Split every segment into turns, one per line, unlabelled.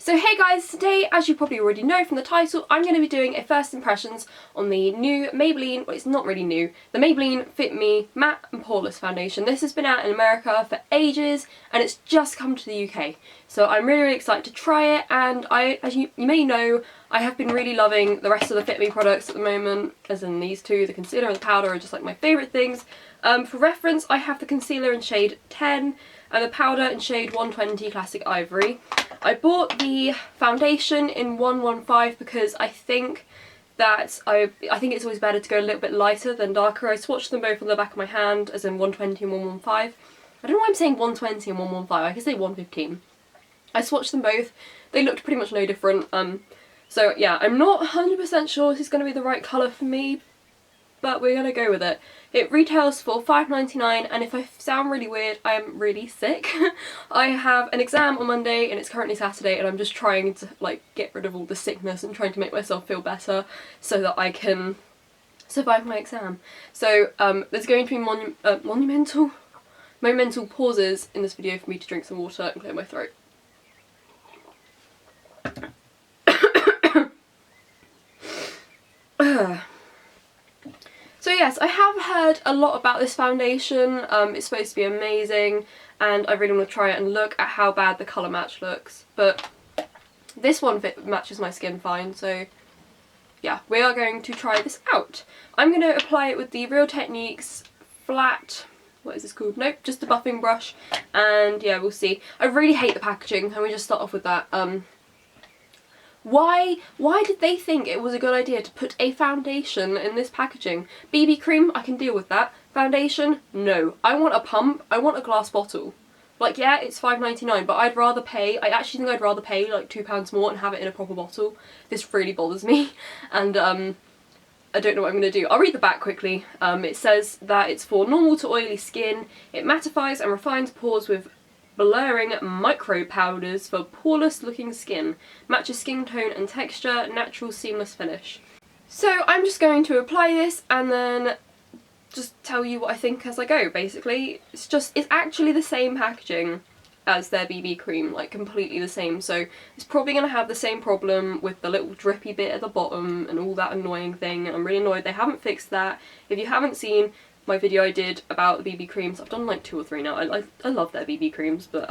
So hey guys, today, as you probably already know from the title, I'm going to be doing a first impressions on the new Maybelline, well it's not really new, the Maybelline Fit Me Matte and Poreless foundation. This has been out in America for ages and it's just come to the UK. So I'm really excited to try it, and as you may know, I have been really loving the rest of the Fit Me products at the moment, as in these two, the concealer and the powder are just like my favourite things. For reference, I have the concealer in shade 10 and the powder in shade 120 Classic Ivory. I bought the foundation in 115 because I think that I think it's always better to go a little bit lighter than darker. I swatched them both on the back of my hand, as in 120 and 115. I don't know why I'm saying 120 and 115, I can say 115. I swatched them both, they looked pretty much no different. So yeah, I'm not 100% sure this is going to be the right colour for me, but we're going to go with it. It retails for $5.99, and if I sound really weird, I am really sick. I have an exam on Monday and it's currently Saturday, and I'm just trying to like get rid of all the sickness and trying to make myself feel better so that I can survive my exam. So there's going to be monumental pauses in this video for me to drink some water and clear my throat. So yes, I have heard a lot about this foundation. It's supposed to be amazing and I really want to try it and look at how bad the colour match looks. But this one matches my skin fine, so yeah, we are going to try this out. I'm going to apply it with the Real Techniques flat, what is this called? Nope, just a buffing brush, and yeah, we'll see. I really hate the packaging. Can we just start off with that? Why did they think it was a good idea to put a foundation in this packaging? BB cream, I can deal with that. Foundation, no. I want a pump, I want a glass bottle. Like, yeah, it's $5.99, but I'd rather pay, I actually think I'd rather pay like £2 more and have it in a proper bottle. This really bothers me, and I don't know what I'm going to do. I'll read the back quickly. It says that it's for normal to oily skin. It mattifies and refines pores with blurring micro powders for poreless looking skin. Matches skin tone and texture, natural seamless finish. So I'm just going to apply this and then just tell you what I think as I go, basically. It's actually the same packaging as their BB cream, like completely the same, so it's probably going to have the same problem with the little drippy bit at the bottom and all that annoying thing, and I'm really annoyed they haven't fixed that. If you haven't seen my video I did about the BB creams, I've done like 2 or 3 now. I love their BB creams, but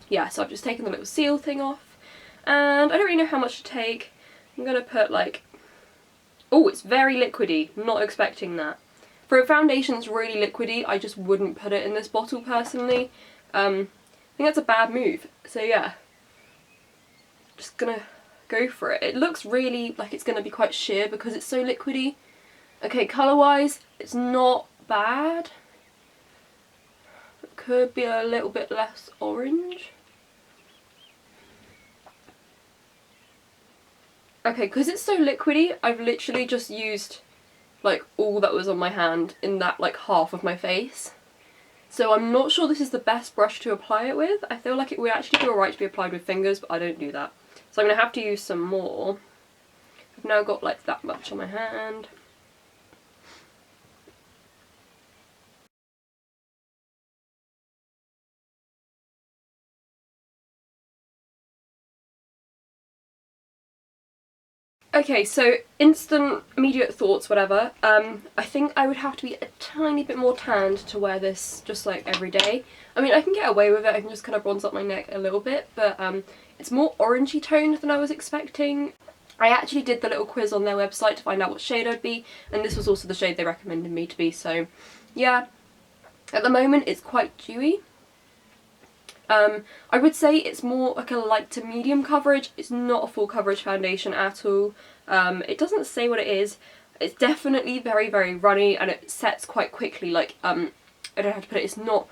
yeah, so I've just taken the little seal thing off, and I don't really know how much to take. I'm gonna put like, oh, it's very liquidy, not expecting that. For a foundation that's really liquidy, I just wouldn't put it in this bottle personally. I think that's a bad move, so yeah, just gonna go for it. It looks really like it's gonna be quite sheer because it's so liquidy. Okay, colour wise, it's not bad. It could be a little bit less orange. Okay, because it's so liquidy, I've literally just used like all that was on my hand in that like half of my face. So I'm not sure this is the best brush to apply it with. I feel like it would actually be alright to be applied with fingers, but I don't do that. So I'm going to have to use some more. I've now got like that much on my hand. Okay, so instant, immediate thoughts, whatever. I think I would have to be a tiny bit more tanned to wear this just like every day. I mean, I can get away with it, I can just kind of bronze up my neck a little bit, but it's more orangey toned than I was expecting. I actually did the little quiz on their website to find out what shade I'd be, and this was also the shade they recommended me to be, so yeah. At the moment it's quite dewy. I would say it's more like a light to medium coverage. It's not a full coverage foundation at all. It doesn't say what it is. It's definitely very, very runny and it sets quite quickly. Like, I don't know how to put it. It's not...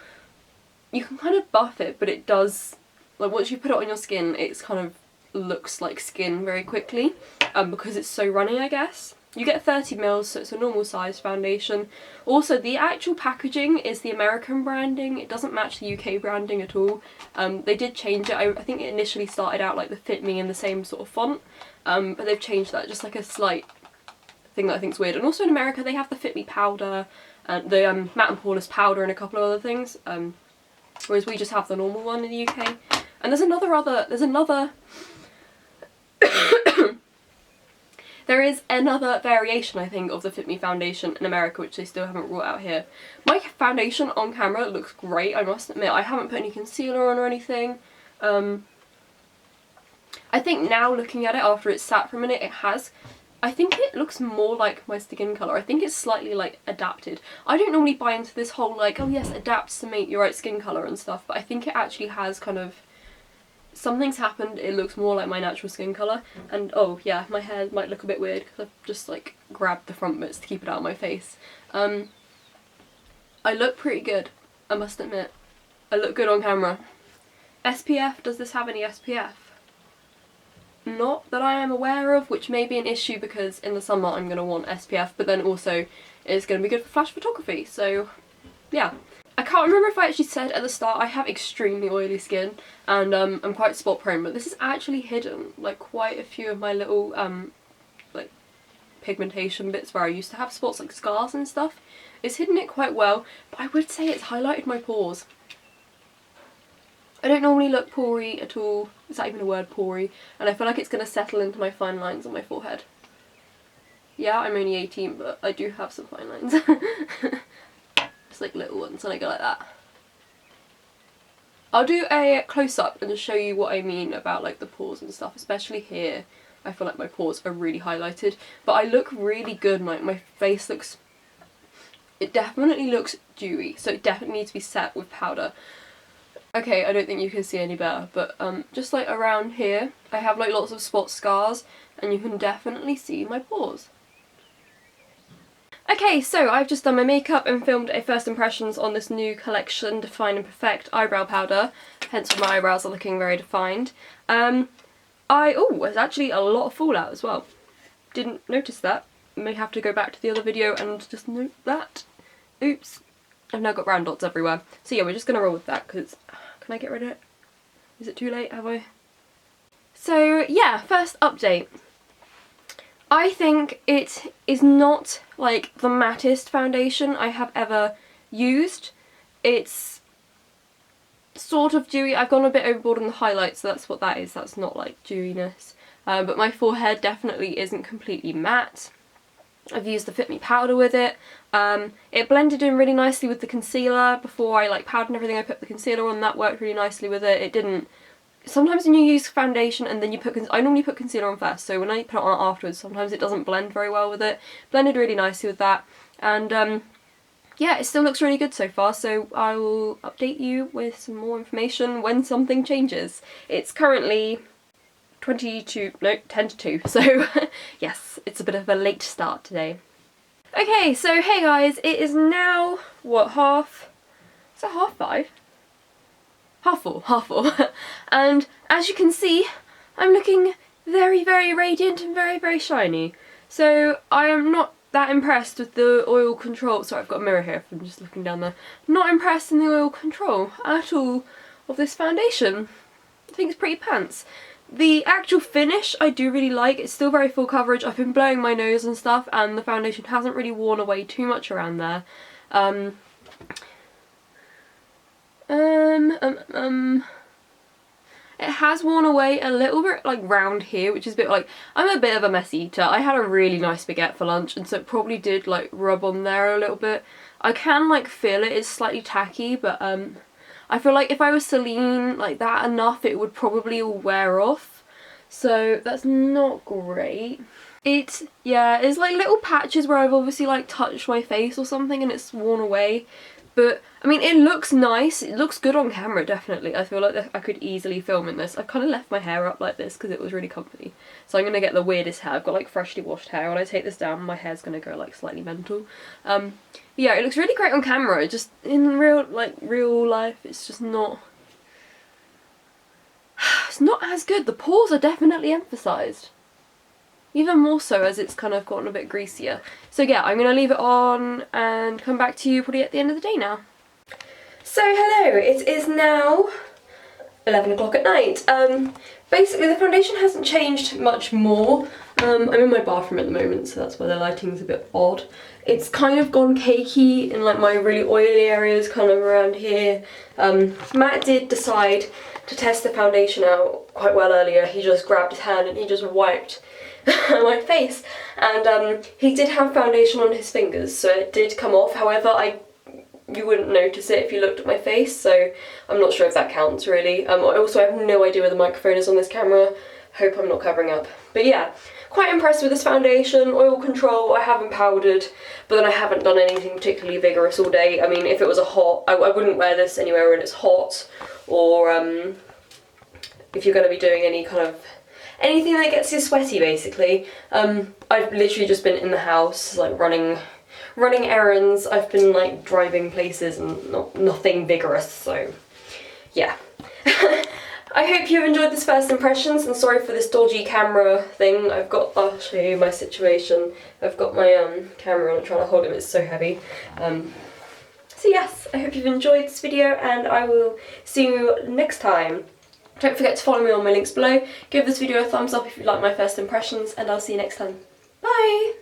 You can kind of buff it, but it does... Like, once you put it on your skin, it's kind of looks like skin very quickly. Because it's so runny, I guess. You get 30 mils, so it's a normal size foundation. Also, the actual packaging is the American branding. It doesn't match the UK branding at all. They did change it. I think it initially started out like the Fit Me in the same sort of font, but they've changed that, just like a slight thing that I think is weird. And also in America they have the Fit Me powder, the matte and poreless powder and a couple of other things, whereas we just have the normal one in the UK. And there's another there is another variation, I think, of the Fit Me foundation in America, which they still haven't brought out here. My foundation on camera looks great, I must admit. I haven't put any concealer on or anything. I think now, looking at it after it's sat for a minute, I think it looks more like my skin colour. I think it's slightly, like, adapted. I don't normally buy into this whole, like, oh yes, adapts to make your right skin colour and stuff, but I think it actually has kind of... something's happened, it looks more like my natural skin colour. And, oh yeah, my hair might look a bit weird because I've just, like, grabbed the front bits to keep it out of my face. I look pretty good, I must admit. I look good on camera. SPF, does this have any SPF? Not that I am aware of, which may be an issue because in the summer I'm going to want SPF, but then also it's going to be good for flash photography, so yeah. I can't remember if I actually said at the start I have extremely oily skin and I'm quite spot prone, but this is actually hidden, like, quite a few of my little like pigmentation bits where I used to have spots, like scars and stuff. It's hidden it quite well, but I would say it's highlighted my pores. I don't normally look pory at all. Is that even a word, pory? And I feel like it's going to settle into my fine lines on my forehead. Yeah, I'm only 18, but I do have some fine lines. Just like little ones, and I go like that. I'll do a close-up and just show you what I mean about, like, the pores and stuff, especially here. I feel like my pores are really highlighted, but I look really good, and, like, my face looks... it definitely looks dewy, so it definitely needs to be set with powder. Okay, I don't think you can see any better, but just like around here, I have like lots of spot scars, and you can definitely see my pores. Okay, so I've just done my makeup and filmed a first impressions on this new collection, Define and Perfect eyebrow powder, hence why my eyebrows are looking very defined. There's actually a lot of fallout as well. Didn't notice that. May have to go back to the other video and just note that. Oops. I've now got brown dots everywhere. So yeah, we're just going to roll with that because... can I get rid of it? Is it too late? Have I? So yeah, first update. I think it is not like the mattest foundation I have ever used. It's sort of dewy. I've gone a bit overboard on the highlights, so that's what that is. That's not like dewiness. But my forehead definitely isn't completely matte. I've used the Fit Me powder with it. It blended in really nicely with the concealer. Before I like powdered and everything, I put the concealer on, that worked really nicely with it. It didn't... sometimes when you use foundation and then you put... I normally put concealer on first, so when I put it on afterwards, sometimes it doesn't blend very well with it. Blended really nicely with that. And yeah, it still looks really good so far, so I will update you with some more information when something changes. It's currently 10 to 2, so yes, it's a bit of a late start today. Okay, so hey guys, it is now, what, is it 5:30? 4:30. And as you can see, I'm looking very, very radiant and very, very shiny. So I am not that impressed with the oil control. Sorry, I've got a mirror here if I'm just looking down there. Not impressed in the oil control at all of this foundation. I think it's pretty pants. The actual finish I do really like. It's still very full coverage. I've been blowing my nose and stuff, and the foundation hasn't really worn away too much around there. It has worn away a little bit, like, round here, which is a bit like... I'm a bit of a mess eater. I had a really nice baguette for lunch, and so it probably did, like, rub on there a little bit. I can, like, feel it. It's slightly tacky, but, I feel like if I was to lean like that enough, it would probably all wear off. So that's not great. It's like little patches where I've obviously like touched my face or something and it's worn away. But, I mean, it looks nice. It looks good on camera, definitely. I feel like I could easily film in this. I've kind of left my hair up like this because it was really comfy. So I'm going to get the weirdest hair. I've got, like, freshly washed hair. When I take this down, my hair's going to go, like, slightly mental. Yeah, it looks really great on camera. Just in real life, it's just not... It's not as good. The pores are definitely emphasised. Even more so as it's kind of gotten a bit greasier. So yeah, I'm going to leave it on and come back to you probably at the end of the day now. So hello, it is now 11 o'clock at night. Basically the foundation hasn't changed much more. I'm in my bathroom at the moment, so that's why the lighting's a bit odd. It's kind of gone cakey in like my really oily areas, kind of around here. Matt did decide to test the foundation out quite well earlier. He just grabbed his hand and he just wiped my face, and he did have foundation on his fingers, so it did come off. However, you wouldn't notice it if you looked at my face, so I'm not sure if that counts really. I also have no idea where the microphone is on this camera. Hope I'm not covering up. But yeah, quite impressed with this foundation. Oil control, I haven't powdered, but then I haven't done anything particularly vigorous all day. I mean, if it was I wouldn't wear this anywhere when it's hot, or if you're going to be doing any kind of anything that gets you sweaty, basically. I've literally just been in the house, like running errands. I've been like driving places and nothing vigorous, so yeah. I hope you've enjoyed this first impressions, and sorry for this dodgy camera thing. I'll show you my situation. I've got my camera on, I'm trying to hold it, it's so heavy. So yes, I hope you've enjoyed this video, and I will see you next time. Don't forget to follow me on my links below. Give this video a thumbs up if you like my first impressions, and I'll see you next time. Bye!